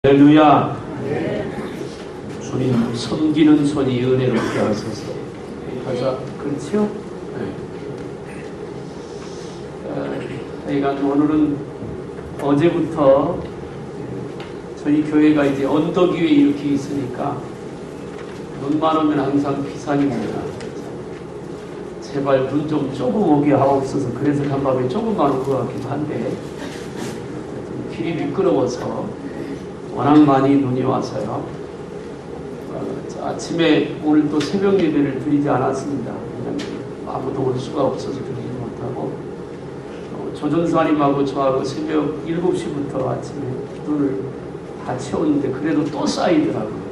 할렐루야. 주님 섬기는 손이 은혜롭게 하소서. 가사 그렇죠? 하여간 오늘은 어제부터 저희 교회가 이제 언덕 위에 이렇게 있으니까 눈만 오면 항상 비산입니다. 제발 눈 좀 조금 오게 하옵소서. 그래서 간밤에 조금만 온 것 같기도 한데 길이 미끄러워서 워낙 많이 눈이 와서요. 아침에 오늘 또 새벽 예배를 드리지 않았습니다. 왜냐하면 아무도 올 수가 없어서 드리지 못하고 조전사님하고 저하고 새벽 7시부터 아침에 눈을 다 채웠는데 그래도 또 쌓이더라고요.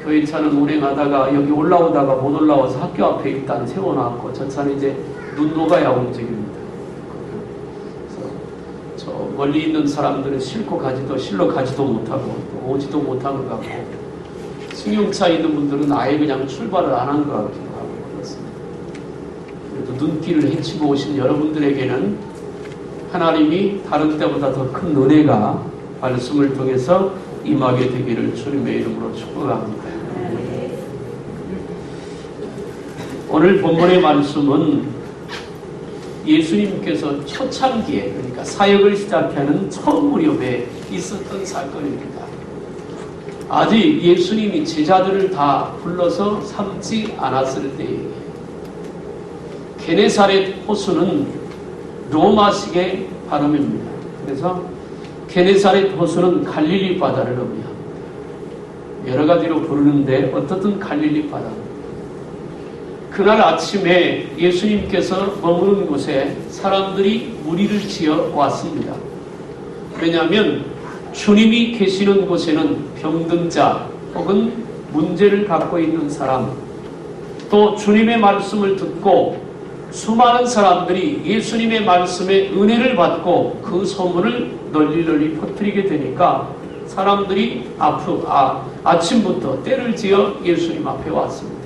교회 차는 운행하다가 여기 올라오다가 못 올라와서 학교 앞에 일단 세워놨고 저 차는 이제 눈 녹아야 움직입니다. 그래서 저 멀리 있는 사람들은 실로 가지도 못하고 또 오지도 못한 것 같고 승용차 있는 분들은 아예 그냥 출발을 안 한 것 같기도 하고 그렇습니다. 그래도 눈길을 헤치고 오신 여러분들에게는 하나님이 다른 때보다 더 큰 은혜가 말씀을 통해서 임하게 되기를 주님의 이름으로 축복합니다. 오늘 본문의 말씀은 예수님께서 초창기에 그러니까 사역을 시작하는 처음 무렵에 있었던 사건입니다. 아직 예수님이 제자들을 다 불러서 삼지 않았을 때에 게네사렛 호수는 로마식의 발음입니다. 그래서 게네사렛 호수는 갈릴리 바다를 의미합니다. 여러 가지로 부르는데 어떻든 갈릴리 바다입니다. 그날 아침에 예수님께서 머무는 곳에 사람들이 무리를 지어 왔습니다. 왜냐하면 주님이 계시는 곳에는 병든 자 혹은 문제를 갖고 있는 사람 또 주님의 말씀을 듣고 수많은 사람들이 예수님의 말씀에 은혜를 받고 그 소문을 널리 퍼뜨리게 되니까 사람들이 아침부터 때를 지어 예수님 앞에 왔습니다.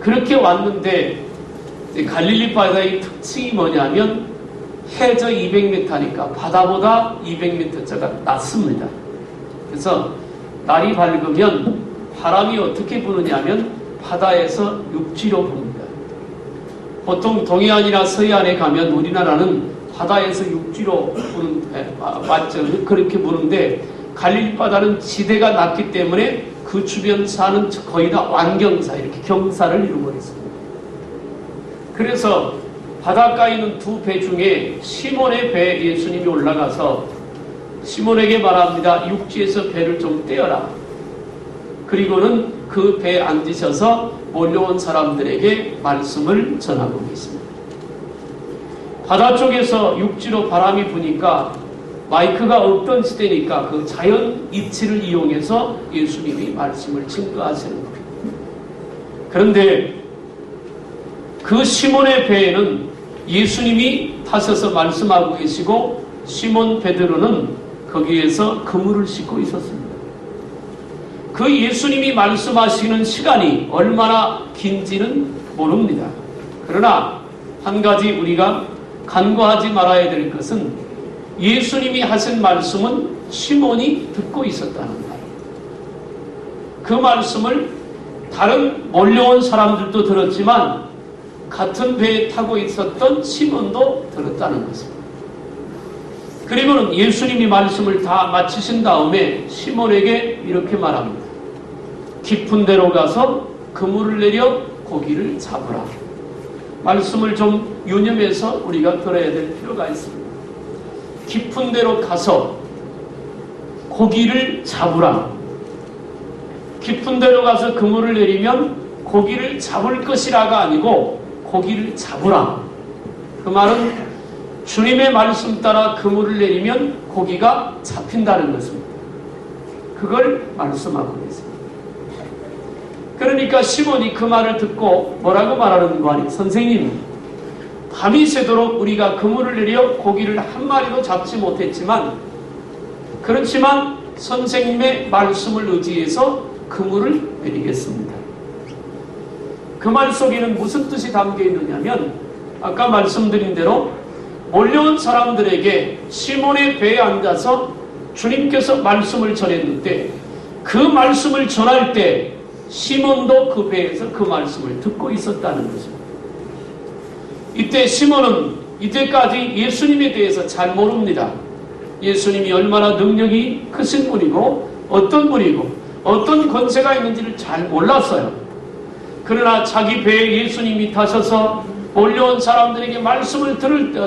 그렇게 왔는데 갈릴리 바다의 특징이 뭐냐면 해저 200m니까 바다보다 200m짜리가 낮습니다. 그래서 날이 밝으면 바람이 어떻게 부느냐면 바다에서 육지로 붑니다. 보통 동해안이나 서해안에 가면 우리나라는 바다에서 육지로 맞죠. 그렇게 부는데 갈릴리 바다는 지대가 낮기 때문에 그 주변 산은 거의 다 완경사 이렇게 경사를 이루고 있습니다. 그래서 바닷가에 있는 두 배 중에 시몬의 배에 예수님이 올라가서 시몬에게 말합니다. 육지에서 배를 좀 떼어라. 그리고는 그 배에 앉으셔서 몰려온 사람들에게 말씀을 전하고 있습니다. 바다 쪽에서 육지로 바람이 부니까 마이크가 없던 시대니까 그 자연 이치를 이용해서 예수님이 말씀을 증거하시는 겁니다. 그런데 그 시몬의 배에는 예수님이 타셔서 말씀하고 계시고 시몬 베드로는 거기에서 그물을 싣고 있었습니다. 그 예수님이 말씀하시는 시간이 얼마나 긴지는 모릅니다. 그러나 한 가지 우리가 간과하지 말아야 될 것은 예수님이 하신 말씀은 시몬이 듣고 있었다는 말. 그 말씀을 다른 몰려온 사람들도 들었지만 같은 배에 타고 있었던 시몬도 들었다는 것입니다. 그리고는 예수님이 말씀을 다 마치신 다음에 시몬에게 이렇게 말합니다. 깊은 데로 가서 그물을 내려 고기를 잡으라. 말씀을 좀 유념해서 우리가 들어야 될 필요가 있습니다. 깊은 데로 가서 고기를 잡으라. 깊은 데로 가서 그물을 내리면 고기를 잡을 것이라가 아니고 고기를 잡으라. 그 말은 주님의 말씀 따라 그물을 내리면 고기가 잡힌다는 것입니다. 그걸 말씀하고 있습니다. 그러니까 시몬이 그 말을 듣고 뭐라고 말하는 거 아니? 선생님, 밤이 새도록 우리가 그물을 내려 고기를 한 마리도 잡지 못했지만 그렇지만 선생님의 말씀을 의지해서 그물을 내리겠습니다. 그 말 속에는 무슨 뜻이 담겨 있느냐면 아까 말씀드린 대로 몰려온 사람들에게 시몬의 배에 앉아서 주님께서 말씀을 전했는데 그 말씀을 전할 때 시몬도 그 배에서 그 말씀을 듣고 있었다는 것입니다. 이때 시몬은 이때까지 예수님에 대해서 잘 모릅니다. 예수님이 얼마나 능력이 크신 분이고 어떤 분이고 어떤 권세가 있는지를 잘 몰랐어요. 그러나 자기 배에 예수님이 타셔서 몰려온 사람들에게 말씀을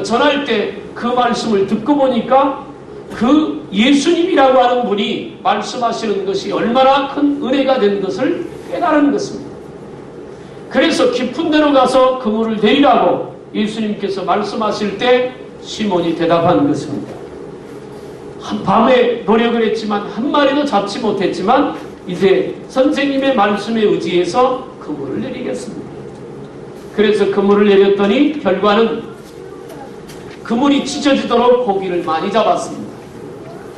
전할 때 그 말씀을 듣고 보니까 그 예수님이라고 하는 분이 말씀하시는 것이 얼마나 큰 은혜가 된 것을 깨달은 것입니다. 그래서 깊은 데로 가서 그물을 내리라고 예수님께서 말씀하실 때 시몬이 대답한 것입니다. 밤에 노력을 했지만 한 마리도 잡지 못했지만 이제 선생님의 말씀에 의지해서 그물을 내리겠습니다. 그래서 그물을 내렸더니 결과는 그물이 찢어지도록 고기를 많이 잡았습니다.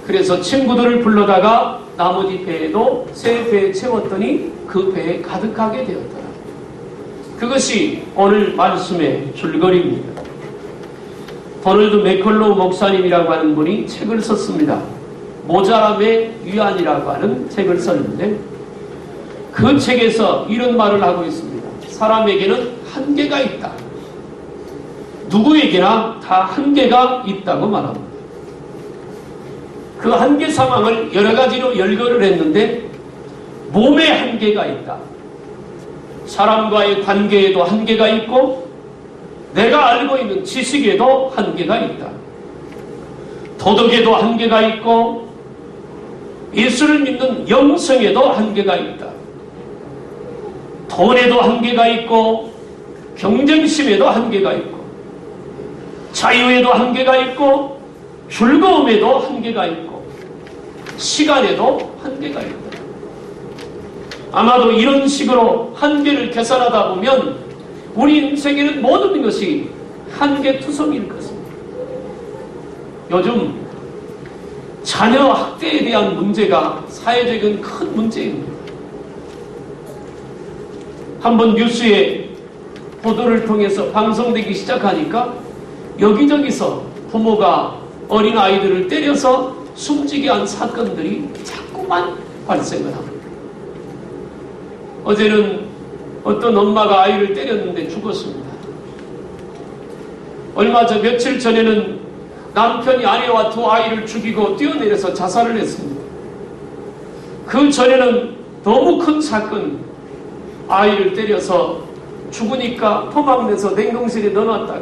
그래서 친구들을 불러다가 나머지 배에도 새 배에 채웠더니 그 배에 가득하게 되었더라. 그것이 오늘 말씀의 줄거리입니다. 버널드 맥컬로우 목사님이라고 하는 분이 책을 썼습니다. 모자람의 위안이라고 하는 책을 썼는데 그 책에서 이런 말을 하고 있습니다. 사람에게는 한계가 있다. 누구에게나 다 한계가 있다고 말합니다. 그 한계 상황을 여러 가지로 열거를 했는데 몸에 한계가 있다. 사람과의 관계에도 한계가 있고 내가 알고 있는 지식에도 한계가 있다. 도덕에도 한계가 있고 예수를 믿는 영성에도 한계가 있다. 돈에도 한계가 있고 경쟁심에도 한계가 있고 자유에도 한계가 있고 즐거움에도 한계가 있고 시간에도 한계가 있다. 아마도 이런 식으로 한계를 계산하다 보면 우리 인생에는 모든 것이 한계투성일 것입니다. 요즘 자녀 학대에 대한 문제가 사회적인 큰 문제입니다. 한번 뉴스에 보도를 통해서 방송되기 시작하니까 여기저기서 부모가 어린 아이들을 때려서 숨지게 한 사건들이 자꾸만 발생을 합니다. 어제는 어떤 엄마가 아이를 때렸는데 죽었습니다. 며칠 전에는 남편이 아내와 두 아이를 죽이고 뛰어내려서 자살을 했습니다. 그 전에는 너무 큰 사건, 아이를 때려서 죽으니까 토막내서 냉동실에 넣어놨다가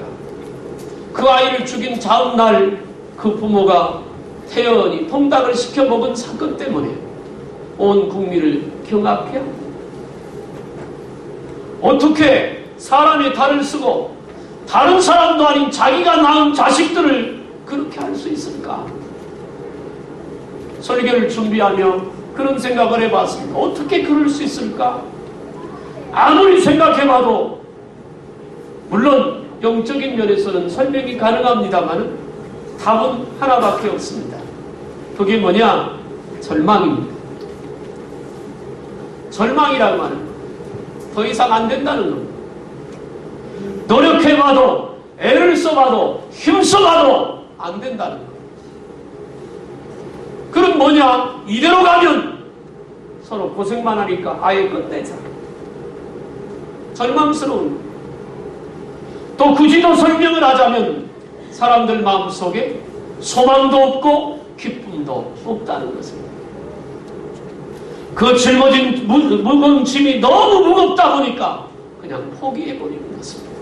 그 아이를 죽인 다음 날 그 부모가 태연히 통닭을 시켜 먹은 사건 때문에 온 국민을 경악해 합니다. 어떻게 사람의 탈을 쓰고 다른 사람도 아닌 자기가 낳은 자식들을 그렇게 할 수 있을까? 설교를 준비하며 그런 생각을 해봤습니다. 어떻게 그럴 수 있을까? 아무리 생각해봐도 물론 영적인 면에서는 설명이 가능합니다만 답은 하나밖에 없습니다. 그게 뭐냐? 절망입니다. 절망이라고 하는 더 이상 안 된다는 겁니다. 노력해봐도 애를 써봐도 힘써봐도 안 된다는 겁니다. 그럼 뭐냐? 이대로 가면 서로 고생만 하니까 아예 끝내자. 절망스러운 거예요. 또 굳이 더 설명을 하자면 사람들 마음속에 소망도 없고 기쁨도 없다는 것입니다. 그 짊어진 무거운 짐이 너무 무겁다 보니까 그냥 포기해버리는 것입니다.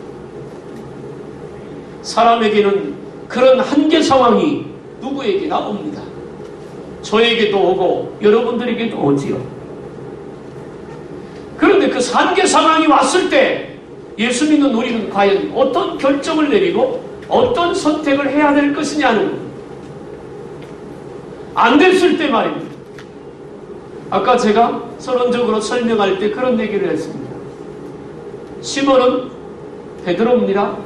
사람에게는 그런 한계 상황이 누구에게나 옵니다. 저에게도 오고 여러분들에게도 오지요. 그런데 그 한계 상황이 왔을 때 예수 믿는 우리는 과연 어떤 결정을 내리고 어떤 선택을 해야 될 것이냐는 겁니다. 안 됐을 때 말입니다. 아까 제가 서론적으로 설명할 때 그런 얘기를 했습니다. 시몬은 베드로입니다.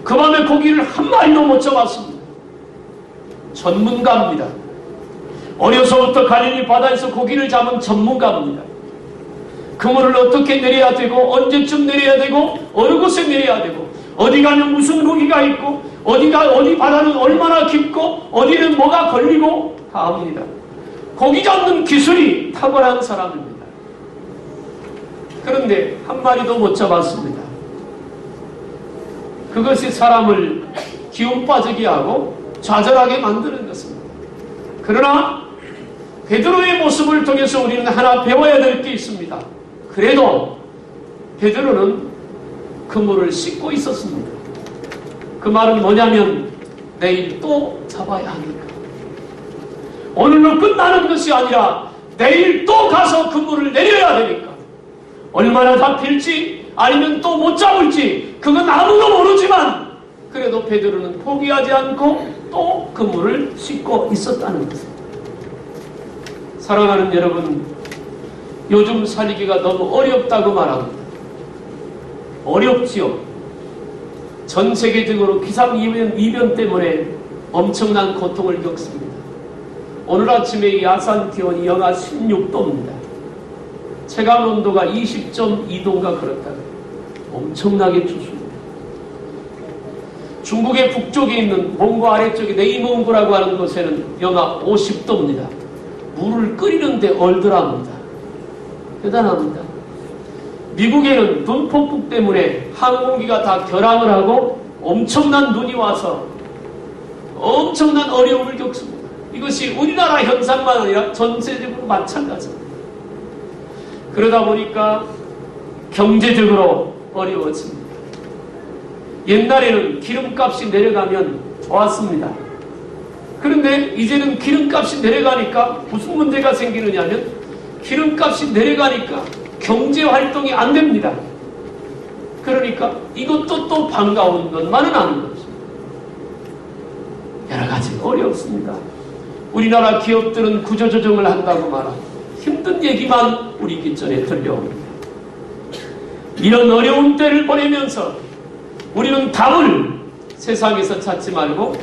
그 밤에 고기를 한 마리도 못 잡았습니다. 전문가입니다. 어려서부터 갈릴리 바다에서 고기를 잡은 전문가입니다. 그물을 어떻게 내려야 되고 언제쯤 내려야 되고 어느 곳에 내려야 되고 어디 가면 무슨 무기가 있고 어디 바다는 얼마나 깊고 어디는 뭐가 걸리고 다 압니다. 고기 잡는 기술이 탁월한 사람입니다. 그런데 한 마리도 못 잡았습니다. 그것이 사람을 기운 빠지게 하고 좌절하게 만드는 것입니다. 그러나 베드로의 모습을 통해서 우리는 하나 배워야 될 게 있습니다. 그래도 베드로는 그물을 씻고 있었습니다. 그 말은 뭐냐면 내일 또 잡아야 하니까. 오늘로 끝나는 것이 아니라 내일 또 가서 그물을 내려야 되니까. 얼마나 잡힐지 아니면 또 못 잡을지 그건 아무도 모르지만 그래도 베드로는 포기하지 않고 또 그물을 씻고 있었다는 것입니다. 사랑하는 여러분, 요즘 살기가 너무 어렵다고 말합니다. 어렵지요. 전 세계적으로 기상이변 때문에 엄청난 고통을 겪습니다. 오늘 아침에 이 야산 기온이 영하 16도입니다. 체감온도가 20.2도인가 그렇다고 엄청나게 춥습니다. 중국의 북쪽에 있는 몽고 아래쪽에 네이몽고라고 하는 곳에는 영하 50도입니다. 물을 끓이는데 얼더랍니다. 대단합니다. 미국에는 눈폭풍 때문에 항공기가 다 결항을 하고 엄청난 눈이 와서 엄청난 어려움을 겪습니다. 이것이 우리나라 현상만 아니라 전 세계적으로 마찬가지입니다. 그러다 보니까 경제적으로 어려워집니다. 옛날에는 기름값이 내려가면 좋았습니다. 그런데 이제는 기름값이 내려가니까 무슨 문제가 생기느냐면 기름값이 내려가니까 경제활동이 안 됩니다. 그러니까 이것도 또 반가운 것만은 아닌 것입니다. 여러 가지 어렵습니다. 우리나라 기업들은 구조조정을 한다고 말합니다. 힘든 얘기만 우리 귓전에 들려옵니다. 이런 어려운 때를 보내면서 우리는 답을 세상에서 찾지 말고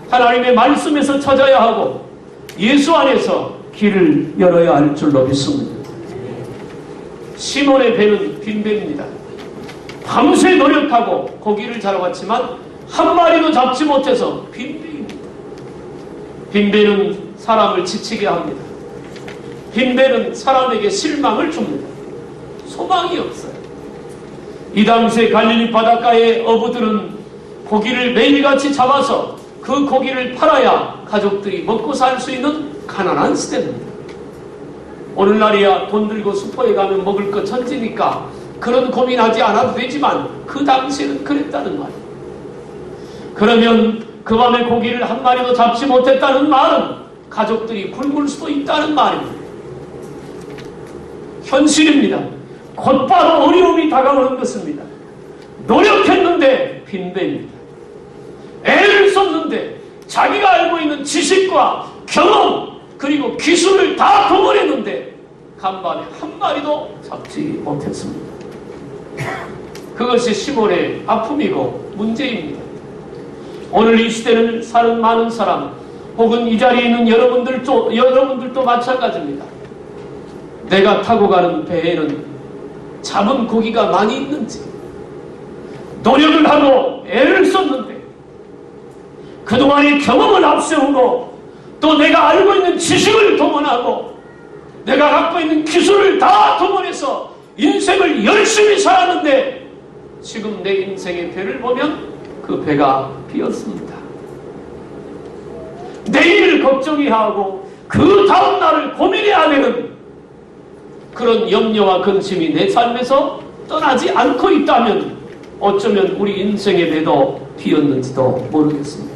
하나님의 말씀에서 찾아야 하고 예수 안에서 길을 열어야 할 줄로 믿습니다. 시몬의 배는 빈 배입니다. 밤새 노력하고 고기를 잡아왔지만 한 마리도 잡지 못해서 빈 배입니다. 빈 배는 사람을 지치게 합니다. 빈 배는 사람에게 실망을 줍니다. 소망이 없어요. 이 당시에 갈릴리 바닷가의 어부들은 고기를 매일같이 잡아서 그 고기를 팔아야 가족들이 먹고 살 수 있는 가난한 시대입니다. 오늘날이야 돈 들고 슈퍼에 가면 먹을 거 천지니까 그런 고민하지 않아도 되지만 그 당시에는 그랬다는 말이에요. 그러면 그 밤에 고기를 한 마리도 잡지 못했다는 말은 가족들이 굶을 수도 있다는 말입니다. 현실입니다. 곧바로 어려움이 다가오는 것입니다. 노력했는데 빈배입니다. 애를 썼는데 자기가 알고 있는 지식과 경험 그리고 기술을 다 동원했는데 간밤에 한 마리도 잡지 못했습니다. 그것이 시몬의 아픔이고 문제입니다. 오늘 이 시대를 사는 많은 사람 혹은 이 자리에 있는 여러분들도 마찬가지입니다. 내가 타고 가는 배에는 잡은 고기가 많이 있는지 노력을 하고 애를 썼는데 그동안의 경험을 앞세우고 또 내가 알고 있는 지식을 동원하고 내가 갖고 있는 기술을 다 동원해서 인생을 열심히 살았는데 지금 내 인생의 배를 보면 그 배가 비었습니다. 내일을 걱정해야 하고 그 다음 날을 고민해야 되는 그런 염려와 근심이 내 삶에서 떠나지 않고 있다면 어쩌면 우리 인생의 배도 비었는지도 모르겠습니다.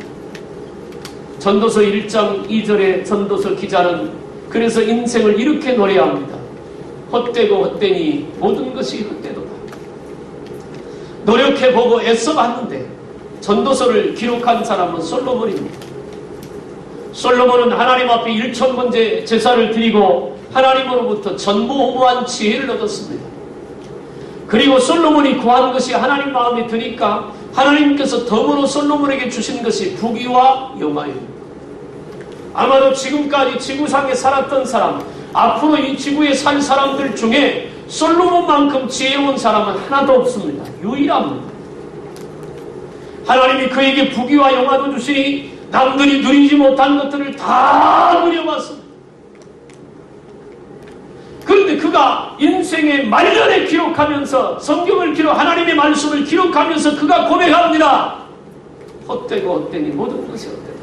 전도서 1장 2절의 전도서 기자는 그래서 인생을 이렇게 노래합니다. 헛되고 헛되니 모든 것이 헛되도다. 노력해보고 애써봤는데 전도서를 기록한 사람은 솔로몬입니다. 솔로몬은 하나님 앞에 1,000번째 제사를 드리고 하나님으로부터 전무후무한 지혜를 얻었습니다. 그리고 솔로몬이 구한 것이 하나님 마음에 드니까 하나님께서 덤으로 솔로몬에게 주신 것이 부귀와 영화입니다. 아마도 지금까지 지구상에 살았던 사람, 앞으로 이 지구에 살 사람들 중에 솔로몬만큼 지혜로운 사람은 하나도 없습니다. 유일합니다. 하나님이 그에게 부귀와 영화도 주시니 남들이 누리지 못한 것들을 다 누려봤습니다. 그런데 그가 인생의 말년에 기록하면서 성경을 하나님의 말씀을 기록하면서 그가 고백합니다. 헛되고 헛되니 모든 것이 헛되다.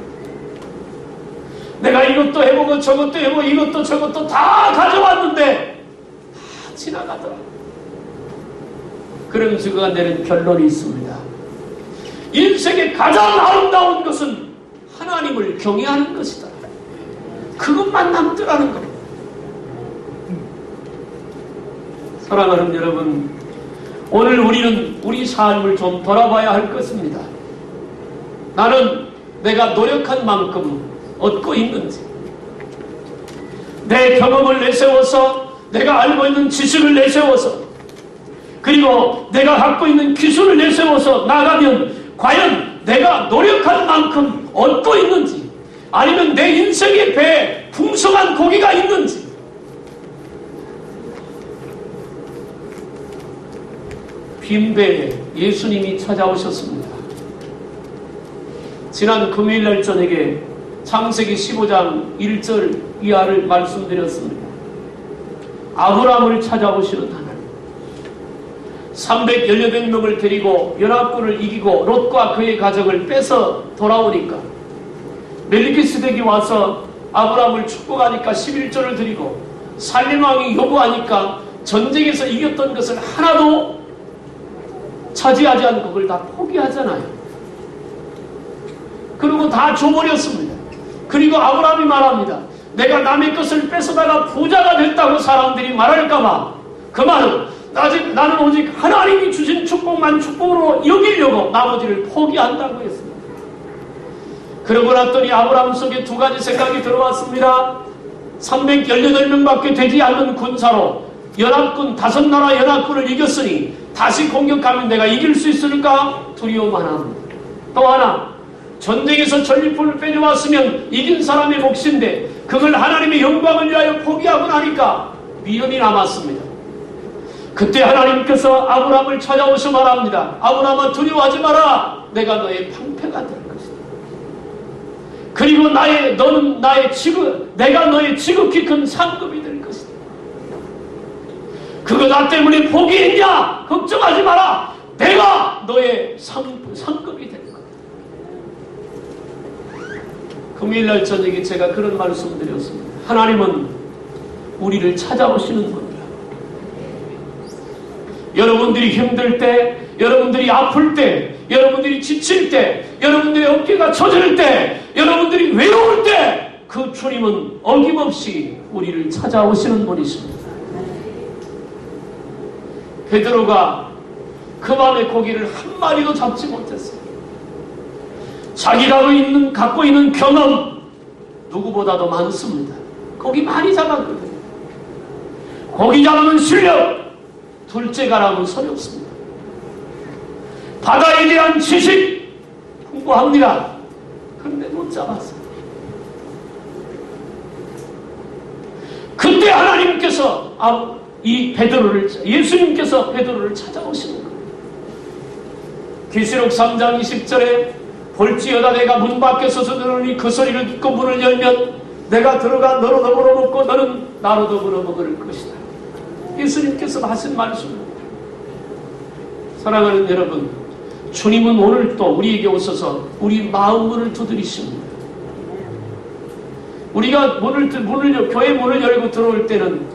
내가 이것도 해보고 저것도 해보고 이것도 저것도 다 가져왔는데 다 지나가더라. 그러면서 그가 내린 결론이 있습니다. 인생의 가장 아름다운 것은 하나님을 경외하는 것이다. 그것만 남더라는 겁니다. 사랑하는 여러분, 오늘 우리는 우리 삶을 좀 돌아봐야 할 것입니다. 나는 내가 노력한 만큼 얻고 있는지, 내 경험을 내세워서 내가 알고 있는 지식을 내세워서 그리고 내가 갖고 있는 기술을 내세워서 나가면 과연 내가 노력한 만큼 얻고 있는지, 아니면 내 인생의 배에 풍성한 고기가 있는지. 빈배에 예수님이 찾아오셨습니다. 지난 금요일날 저녁에 창세기 15장 1절 이하를 말씀드렸습니다. 아브라함을 찾아오시는 하나님, 318명을 데리고 연합군을 이기고 롯과 그의 가족을 뺏어 돌아오니까 멜기세덱이 와서 아브라함을 축복하니까 11조를 드리고 살림왕이 요구하니까 전쟁에서 이겼던 것을 하나도 차지하지 않고 그걸 다 포기하잖아요. 그리고 다 줘버렸습니다. 그리고 아브라함이 말합니다. 내가 남의 것을 뺏어다가 부자가 됐다고 사람들이 말할까봐 그 말은 나는 오직 하나님이 주신 축복만 축복으로 여기려고 나머지를 포기한다고 했습니다. 그러고 났더니 아브라함 속에 두 가지 생각이 들어왔습니다. 318명밖에 되지 않는 군사로 연합군 5나라 연합군을 이겼으니 다시 공격하면 내가 이길 수 있을까 두려워만 합니다. 또 하나, 전쟁에서 전리품을 빼져왔으면 이긴 사람의 몫인데 그걸 하나님의 영광을 위하여 포기하고 나니까 미련이 남았습니다. 그때 하나님께서 아브라함을 찾아오셔 말합니다. 아브라함아, 두려워하지 마라. 내가 너의 방패가 될 것이다. 그리고 내가 너의 지극히 큰 상급이 될 것이다. 그거 나 때문에 포기했냐? 걱정하지 마라. 내가 너의 상급이 될 거다. 금요일날 저녁에 제가 그런 말씀 드렸습니다. 하나님은 우리를 찾아오시는 분이야. 여러분들이 힘들 때, 여러분들이 아플 때, 여러분들이 지칠 때, 여러분들의 어깨가 처질 때, 여러분들이 외로울 때 그 주님은 어김없이 우리를 찾아오시는 분이십니다. 베드로가 그 밤에 고기를 한 마리도 잡지 못했어요. 자기가 갖고 있는 경험 누구보다도 많습니다. 고기 많이 잡았거든요. 고기 잡는 실력 둘째가라면 소리 없습니다. 바다에 대한 지식 풍부합니다. 그런데 못 잡았어요. 그때 하나님께서 예수님께서 베드로를 찾아오시는 거예요. 계시록 3장 20절에 볼지어다 내가 문 밖에 서서 들으니 그 소리를 듣고 문을 열면 내가 들어가 너로 더불어 먹고 너는 나로 더불어 먹을 것이다. 예수님께서 하신 말씀입니다. 사랑하는 여러분, 주님은 오늘 또 우리에게 오셔서 우리 마음 문을 두드리십니다. 우리가 교회 문을 열고 들어올 때는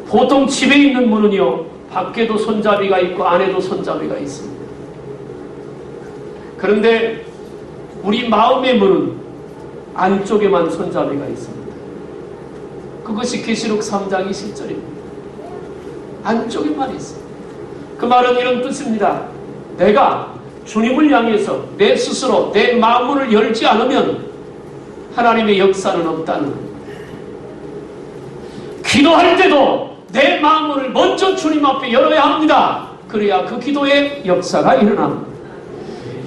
보통 집에 있는 문은요, 밖에도 손잡이가 있고 안에도 손잡이가 있습니다. 그런데 우리 마음의 문은 안쪽에만 손잡이가 있습니다. 그것이 계시록 3장 20절입니다. 안쪽에만 있어요. 그 말은 이런 뜻입니다. 내가 주님을 향해서 내 스스로 내 마음문을 열지 않으면 하나님의 역사는 없다는 거예요. 기도할 때도 내 마음문을 먼저 주님 앞에 열어야 합니다. 그래야 그 기도의 역사가 일어납니다.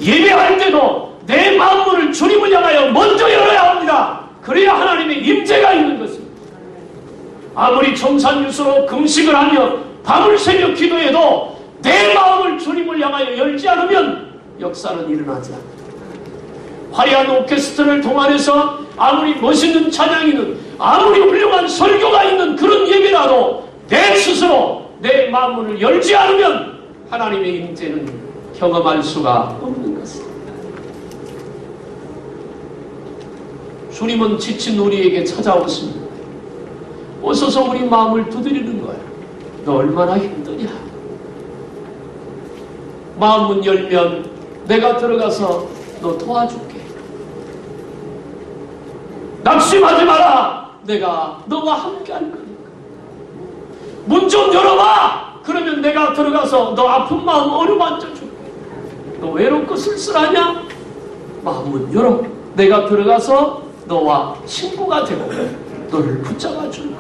예배할 때도 내 마음문을 주님을 향하여 먼저 열어야 합니다. 그래야 하나님의 임재가 있는 것입니다. 아무리 청산유수로 금식을 하며 밤을 새며 기도해도 내 마음을 주님을 향하여 열지 않으면 역사는 일어나지 않는다. 화려한 오케스트라를 동원해서 아무리 멋있는 찬양이 있는, 아무리 훌륭한 설교가 있는 그런 예배라도 내 스스로 내 마음문을 열지 않으면 하나님의 임재는 경험할 수가 없는 것입니다. 주님은 지친 우리에게 찾아오십니다. 오셔서 우리 마음을 두드리는 거야. 너 얼마나 힘드냐? 마음문 열면 내가 들어가서 너 도와줄게. 낙심하지 마라. 내가 너와 함께 할 거니까. 문 좀 열어봐. 그러면 내가 들어가서 너 아픈 마음 어루만져 줄게. 너 외롭고 쓸쓸하냐? 마음문 열어. 내가 들어가서 너와 친구가 되고 너를 붙잡아 줄게.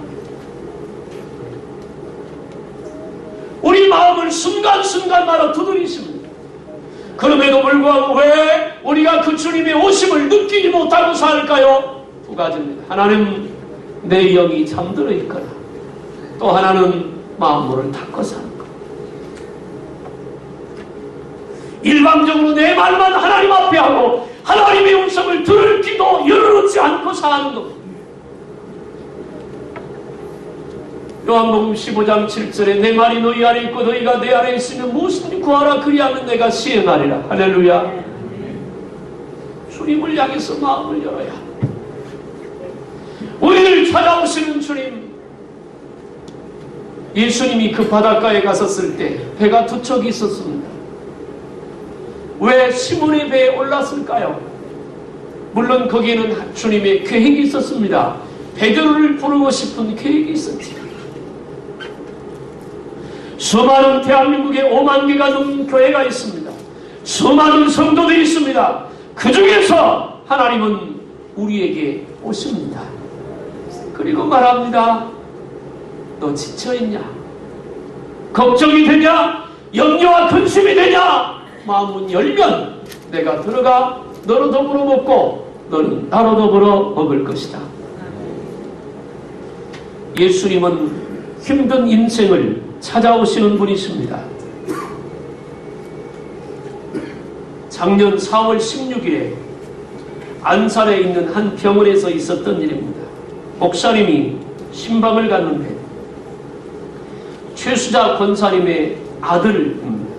우리 마음을 순간순간마다 두드리십니다. 그럼에도 불구하고 왜 우리가 그 주님의 오심을 느끼지 못하고 살까요? 두 가지입니다. 하나는 내 영이 잠들어 있거나, 또 하나는 마음문을 닫고 사는 것. 일방적으로 내 말만 하나님 앞에 하고 하나님의 음성을 들을 귀도 열어놓지 않고 사는 것. 요한복음 15장 7절에 내 말이 너희 안에 있고 너희가 내 안에 있으면 무엇이든지 구하라 그리하면 내가 시행하리라. 할렐루야. 주님을 향해서 마음을 열어야. 우리를 찾아오시는 주님. 예수님이 그 바닷가에 갔었을 때 배가 두 척이 있었습니다. 왜 시몬의 배에 올랐을까요? 물론 거기에는 주님의 계획이 있었습니다. 베드로를 부르고 싶은 계획이 있었지. 수많은 대한민국에 5만 개가 넘는 교회가 있습니다. 수많은 성도들이 있습니다. 그 중에서 하나님은 우리에게 오십니다. 그리고 말합니다. 너 지쳐있냐? 걱정이 되냐? 염려와 근심이 되냐? 마음문 열면 내가 들어가 너로 더불어 먹고 너는 나로 더불어 먹을 것이다. 예수님은 힘든 인생을 찾아오시는 분이십니다. 작년 4월 16일에 안산에 있는 한 병원에서 있었던 일입니다. 목사님이 신방을 갔는데 최수자 권사님의 아들입니다.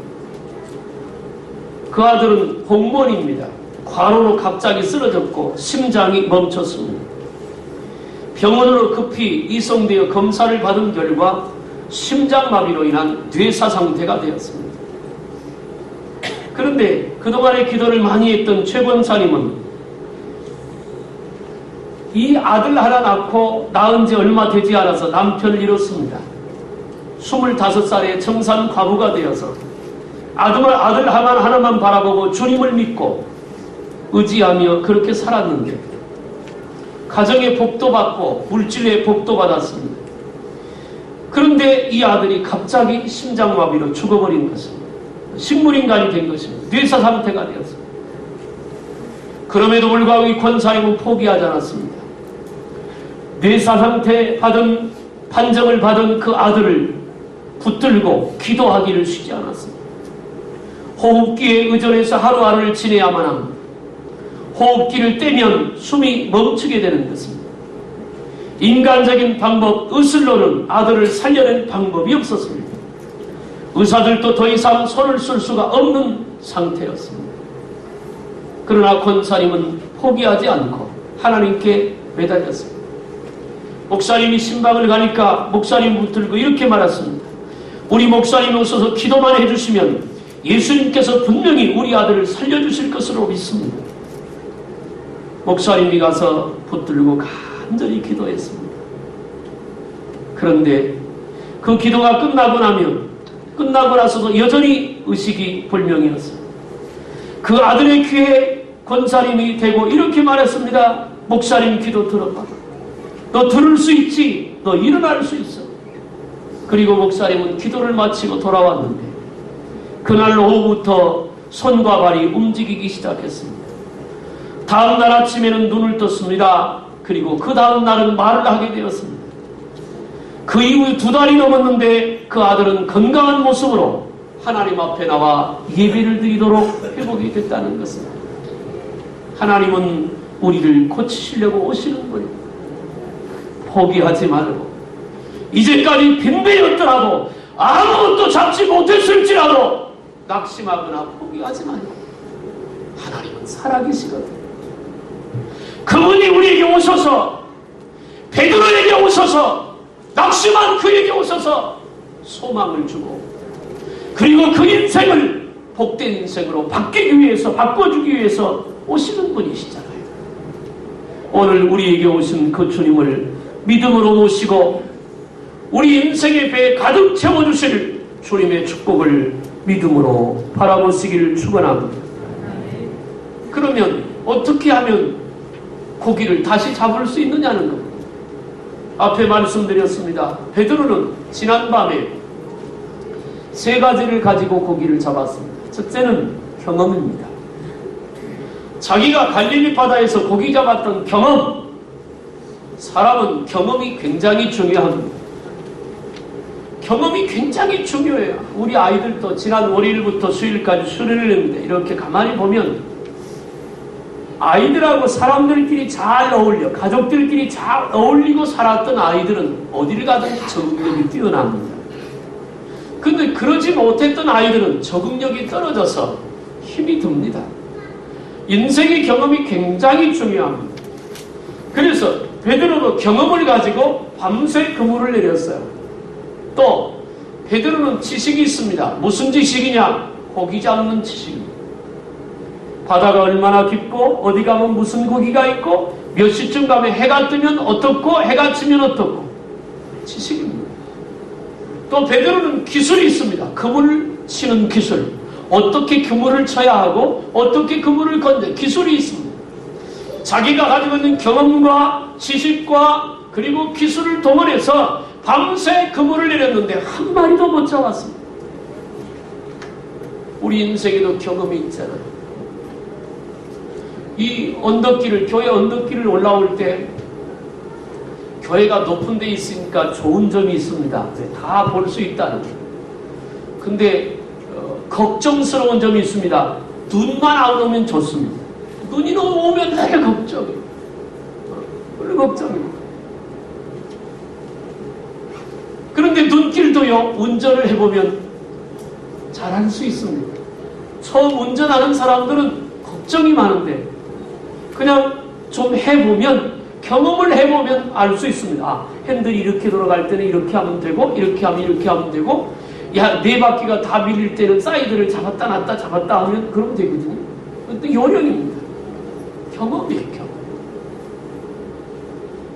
그 아들은 공무원입니다. 과로로 갑자기 쓰러졌고 심장이 멈췄습니다. 병원으로 급히 이송되어 검사를 받은 결과 심장마비로 인한 뇌사 상태가 되었습니다. 그런데 그동안의 기도를 많이 했던 최 권사님은 이 아들 하나 낳고 낳은 지 얼마 되지 않아서 남편을 잃었습니다. 25살에 청산 과부가 되어서 아들 하나만 바라보고 주님을 믿고 의지하며 그렇게 살았는데 가정의 복도 받고 물질의 복도 받았습니다. 그런데 이 아들이 갑자기 심장마비로 죽어버린 것입니다. 식물인간이 된 것입니다. 뇌사 상태가 되었습니다. 그럼에도 불구하고 이 권사님은 포기하지 않았습니다. 뇌사 상태 받은 판정을 받은 그 아들을 붙들고 기도하기를 쉬지 않았습니다. 호흡기에 의존해서 하루하루를 지내야만 합니다. 호흡기를 떼면 숨이 멈추게 되는 것입니다. 인간적인 방법, 의술로는 아들을 살려낸 방법이 없었습니다. 의사들도 더 이상 손을 쓸 수가 없는 상태였습니다. 그러나 권사님은 포기하지 않고 하나님께 매달렸습니다. 목사님이 신방을 가니까 목사님 붙들고 이렇게 말했습니다. 우리 목사님이 오셔서 기도만 해주시면 예수님께서 분명히 우리 아들을 살려주실 것으로 믿습니다. 목사님이 가서 붙들고 간절히 기도했습니다. 그런데 그 기도가 끝나고 나서도 여전히 의식이 불명이었습니다. 그 아들의 귀에 권사님이 대고 이렇게 말했습니다. 목사님 기도 들어봐. 너 들을 수 있지? 너 일어날 수 있어. 그리고 목사님은 기도를 마치고 돌아왔는데 그날 오후부터 손과 발이 움직이기 시작했습니다. 다음 날 아침에는 눈을 떴습니다. 그리고 그 다음 날은 말을 하게 되었습니다. 그 이후 2달이 넘었는데 그 아들은 건강한 모습으로 하나님 앞에 나와 예배를 드리도록 회복이 됐다는 것입니다. 하나님은 우리를 고치시려고 오시는 분입니다. 포기하지 말고, 이제까지 빈대였더라도 아무것도 잡지 못했을지라도 낙심하거나 포기하지 말고, 하나님은 살아계시거든요. 그분이 우리에게 오셔서, 베드로에게 오셔서, 낙심한 그에게 오셔서 소망을 주고, 그리고 그 인생을 복된 인생으로 바뀌기 위해서, 바꿔주기 위해서 오시는 분이시잖아요. 오늘 우리에게 오신 그 주님을 믿음으로 모시고 우리 인생의 배에 가득 채워주실 주님의 축복을 믿음으로 바라보시기를 축원합니다. 그러면 어떻게 하면 고기를 다시 잡을 수 있느냐는 겁니다. 앞에 말씀드렸습니다. 베드로는 지난밤에 세 가지를 가지고 고기를 잡았습니다. 첫째는 경험입니다. 자기가 갈릴리 바다에서 고기 잡았던 경험. 사람은 경험이 굉장히 중요합니다. 경험이 굉장히 중요해요. 우리 아이들도 지난 월요일부터 수요일까지 수련을 했는데 이렇게 가만히 보면 아이들하고 사람들끼리 잘 어울려, 가족들끼리 잘 어울리고 살았던 아이들은 어디를 가든지 적응력이 뛰어납니다. 근데 그러지 못했던 아이들은 적응력이 떨어져서 힘이 듭니다. 인생의 경험이 굉장히 중요합니다. 그래서 베드로도 경험을 가지고 밤새 그물을 내렸어요. 또 베드로는 지식이 있습니다. 무슨 지식이냐? 고기 잡는 지식입니다. 바다가 얼마나 깊고 어디 가면 무슨 고기가 있고 몇 시쯤 가면 해가 뜨면 어떻고 해가 지면 어떻고 지식입니다. 또 베드로는 기술이 있습니다. 그물을 치는 기술. 어떻게 그물을 쳐야 하고 어떻게 그물을 건져 기술이 있습니다. 자기가 가지고 있는 경험과 지식과 그리고 기술을 동원해서 밤새 그물을 내렸는데 한 마리도 못 잡았습니다. 우리 인생에도 경험이 있잖아요. 이 언덕길을, 교회 언덕길을 올라올 때 교회가 높은 데 있으니까 좋은 점이 있습니다. 다 볼 수 있다는 거예요. 근데 걱정스러운 점이 있습니다. 눈만 안 오면 좋습니다. 눈이 너무 오면 되게 걱정이에요. 원래 걱정입니다. 그런데 눈길도요, 운전을 해보면 잘할 수 있습니다. 처음 운전하는 사람들은 걱정이 많은데 그냥 좀 해보면, 경험을 해보면 알 수 있습니다. 아, 핸들이 이렇게 돌아갈 때는 이렇게 하면 되고 이렇게 하면 이렇게 하면 되고, 야, 네 바퀴가 다 밀릴 때는 사이드를 잡았다 놨다 잡았다 하면 그러면 되거든요. 그것도 요령입니다. 경험이에요, 경험.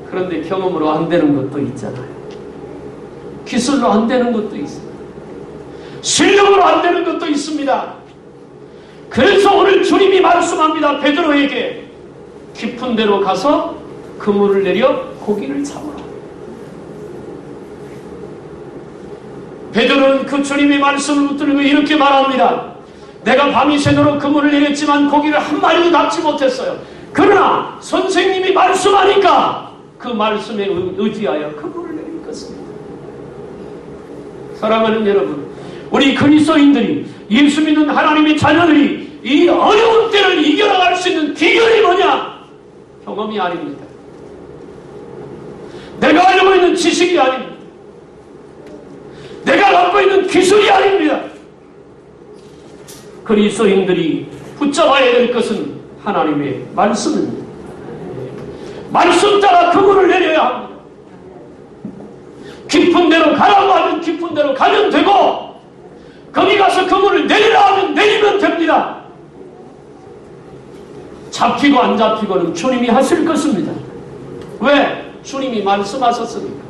그런데 경험으로 안 되는 것도 있잖아요. 기술로 안 되는 것도 있습니다. 실력으로 안 되는 것도 있습니다. 그래서 오늘 주님이 말씀합니다. 베드로에게 깊은 데로 가서 그물을 내려 고기를 잡으라. 베드로는 그 주님의 말씀을 붙들고 이렇게 말합니다. 내가 밤이 새도록 그물을 내렸지만 고기를 한 마리도 잡지 못했어요. 그러나 선생님이 말씀하니까 그 말씀에 의지하여 그물을 내릴 것입니다. 사랑하는 여러분, 우리 그리스도인들이, 예수 믿는 하나님의 자녀들이 이 어려운 때를 이겨나갈 수 있는 비결이 뭐냐? 경험이 아닙니다. 내가 알고 있는 지식이 아닙니다. 내가 갖고 있는 기술이 아닙니다. 그리스도인들이 붙잡아야 될 것은 하나님의 말씀입니다. 말씀 따라 그물을 내려야 합니다. 깊은 데로 가라고 하면 깊은 데로 가면 되고, 거기 가서 그물을 내리라 하면 내리면 됩니다. 잡히고 안 잡히고는 주님이 하실 것입니다. 왜? 주님이 말씀하셨으니까.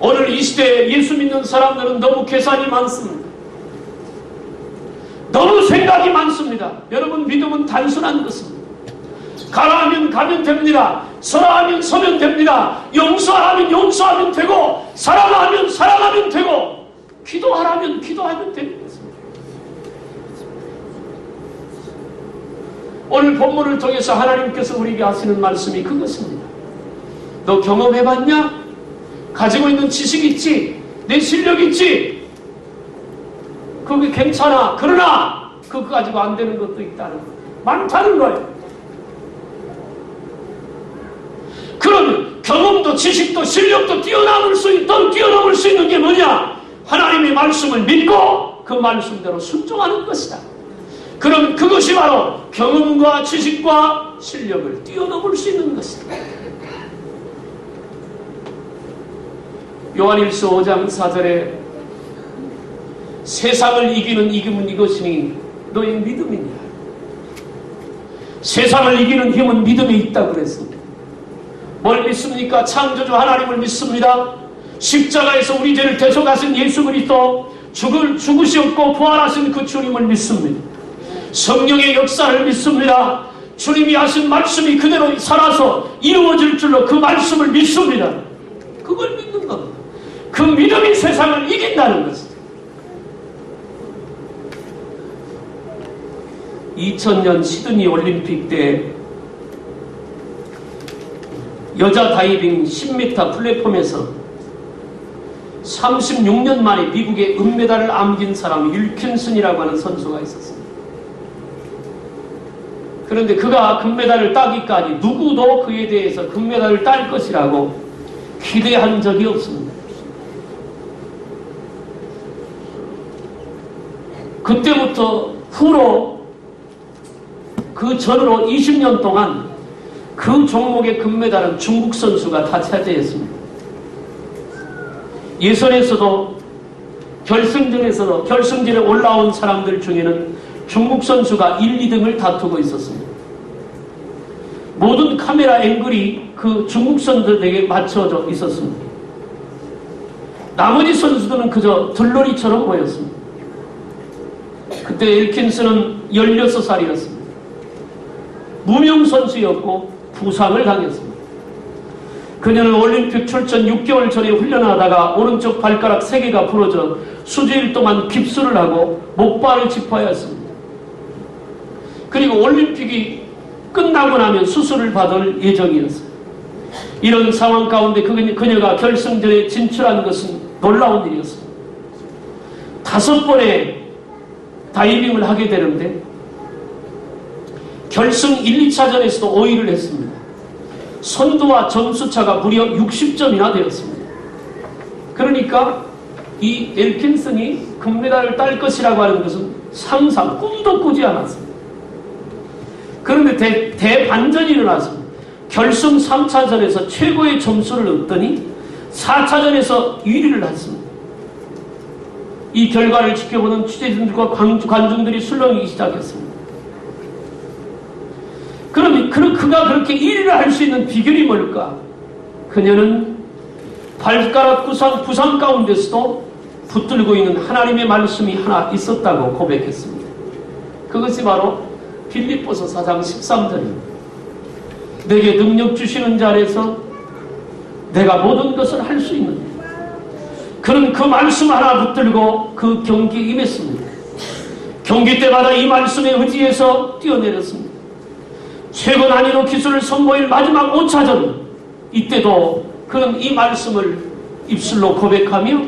오늘 이 시대에 예수 믿는 사람들은 너무 계산이 많습니다. 너무 생각이 많습니다. 여러분, 믿음은 단순한 것입니다. 가라 하면 가면 됩니다. 서라 하면 서면 됩니다. 용서하면 용서하면 되고, 사랑하면 사랑하면 되고, 기도하라면 기도하면 되는 것입니다. 오늘 본문을 통해서 하나님께서 우리에게 하시는 말씀이 그것입니다. 너 경험해봤냐? 가지고 있는 지식 있지? 내 실력 있지? 그게 괜찮아. 그러나 그거 가지고 안 되는 것도 있다는 거예요. 많다는 거예요. 그러면 경험도 지식도 실력도 뛰어넘을 수 있는 게 뭐냐? 하나님의 말씀을 믿고 그 말씀대로 순종하는 것이다. 그럼 그것이 바로 경험과 지식과 실력을 뛰어넘을 수 있는 것이다. 요한일서 5장 4절에 세상을 이기는 이김은 이것이니 너의 믿음이니라. 세상을 이기는 힘은 믿음에 있다고 그랬습니다. 뭘 믿습니까? 창조주 하나님을 믿습니다. 십자가에서 우리 죄를 대속하신 예수 그리스도 죽으셨고 부활하신 그 주님을 믿습니다. 성령의 역사를 믿습니다. 주님이 하신 말씀이 그대로 살아서 이루어질 줄로 그 말씀을 믿습니다. 그걸 믿는 겁니다. 그 믿음이 세상을 이긴다는 것입니다. 2000년 시드니 올림픽 때 여자 다이빙 10m 플랫폼에서 36년 만에 미국의 은메달을 안긴 사람이 윌킨슨이라고 하는 선수가 있었습니다. 그런데 그가 금메달을 따기까지 누구도 그에 대해서 금메달을 딸 것이라고 기대한 적이 없습니다. 그때부터 후로 그 전으로 20년 동안 그 종목의 금메달은 중국 선수가 다 차지했습니다. 예선에서도 결승전에서도 결승전에 올라온 사람들 중에는 중국 선수가 1, 2등을 다투고 있었습니다. 모든 카메라 앵글이 그 중국 선수들에게 맞춰져 있었습니다. 나머지 선수들은 그저 들러리처럼 보였습니다. 그때 일킨스는 16살이었습니다. 무명 선수였고 부상을 당했습니다. 그녀는 올림픽 출전 6개월 전에 훈련하다가 오른쪽 발가락 3개가 부러져 수주일 동안 깁스를 하고 목발을 짚어야 했습니다. 그리고 올림픽이 끝나고 나면 수술을 받을 예정이었습니다. 이런 상황 가운데 그녀가 결승전에 진출한 것은 놀라운 일이었습니다. 5번의 다이빙을 하게 되는데 결승 1, 2차전에서도 5위를 했습니다. 선두와 점수차가 무려 60점이나 되었습니다. 그러니까 이 엘킨슨이 금메달을 딸 것이라고 하는 것은 상상, 꿈도 꾸지 않았습니다. 그런데 대반전이 일어났습니다. 결승 3차전에서 최고의 점수를 얻더니 4차전에서 1위를 했습니다. 이 결과를 지켜보는 취재진들과 관중들이 술렁이기 시작했습니다. 그럼 그가 그렇게 1위를 할 수 있는 비결이 뭘까? 그녀는 발가락 부상 가운데서도 붙들고 있는 하나님의 말씀이 하나 있었다고 고백했습니다. 그것이 바로 빌립보서 4장 13절입니다. 내게 능력 주시는 자 안에서 내가 모든 것을 할 수 있는 그는 그 말씀 하나 붙들고 그 경기에 임했습니다. 경기 때마다 이 말씀에 의지해서 뛰어내렸습니다. 최고 난이도 기술을 선보일 마지막 5차전 이때도 그는 이 말씀을 입술로 고백하며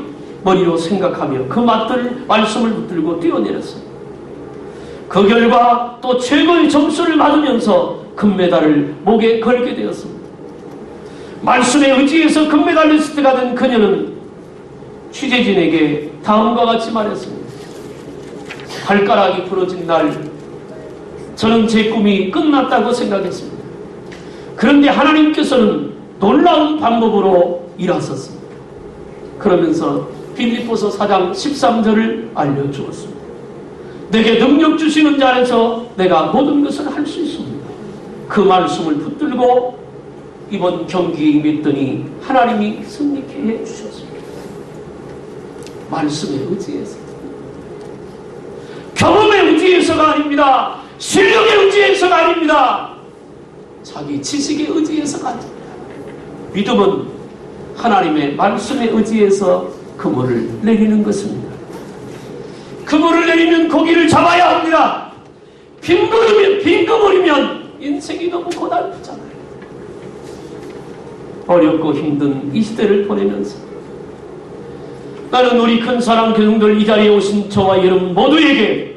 머리로 생각하며 그 말씀을 붙들고 뛰어내렸습니다. 그 결과 또 최고의 점수를 받으면서 금메달을 목에 걸게 되었습니다. 말씀에 의지해서 금메달리스트가 된 그녀는 취재진에게 다음과 같이 말했습니다. 발가락이 부러진 날 저는 제 꿈이 끝났다고 생각했습니다. 그런데 하나님께서는 놀라운 방법으로 일하셨습니다. 그러면서 빌립보서 4장 13절을 알려주었습니다. 내게 능력 주시는 자 안에서 내가 모든 것을 할 수 있습니다. 그 말씀을 붙들고 이번 경기에 임했더니 하나님이 승리케 해주셨습니다. 말씀에 의지해서, 경험에 의지해서가 아닙니다. 실력에 의지해서가 아닙니다. 자기 지식에 의지해서가 아닙니다. 믿음은 하나님의 말씀에 의지해서 그물을 내리는 것입니다. 그물을 내리면 고기를 잡아야 합니다. 빈 그물이면 인생이 너무 고달프잖아요. 어렵고 힘든 이 시대를 보내면서 나는 우리 큰 사랑 교중들 이 자리에 오신 저와 여러분 모두에게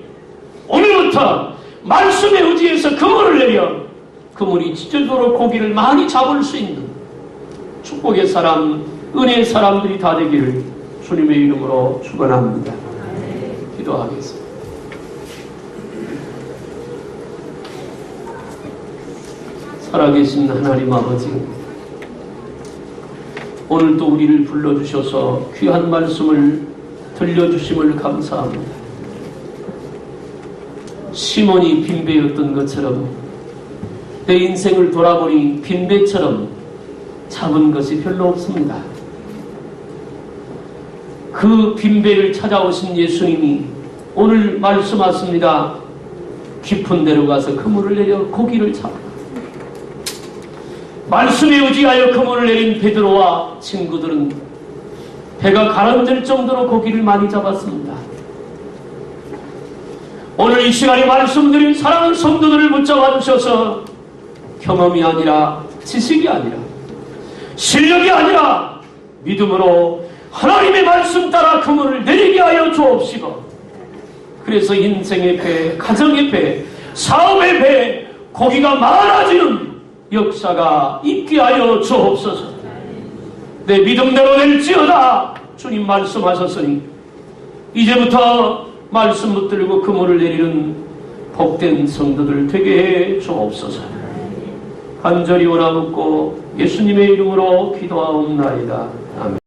오늘부터 말씀에 의지 아버지에서 그물을 내려 그물이 찢어도록 고기를 많이 잡을 수 있는 축복의 사람, 은혜의 사람들이 다 되기를 주님의 이름으로 축원합니다. 기도하겠습니다. 살아계신 하나님 아버지, 오늘도 우리를 불러주셔서 귀한 말씀을 들려주심을 감사합니다. 시몬이 빈배였던 것처럼 내 인생을 돌아보니 빈배처럼 잡은 것이 별로 없습니다. 그 빈배를 찾아오신 예수님이 오늘 말씀하십니다. 깊은 데로 가서 그물을 내려 고기를 잡아. 말씀에 의지하여 그물을 내린 베드로와 친구들은 배가 가라앉을 정도로 고기를 많이 잡았습니다. 오늘 이 시간에 말씀드린 사랑하는 성도들을 붙잡아 주셔서 경험이 아니라 지식이 아니라 실력이 아니라 믿음으로 하나님의 말씀 따라 그물을 내리게 하여 주옵시고, 그래서 인생의 배, 가정의 배, 사업의 배, 고기가 많아지는 역사가 있게 하여 주옵소서. 내 믿음대로 될지어다 주님 말씀하셨으니 이제부터 말씀 붙들고 그물을 내리는 복된 성도들 되게 해 주옵소서. 간절히 원하옵고 예수님의 이름으로 기도하옵나이다. 아멘.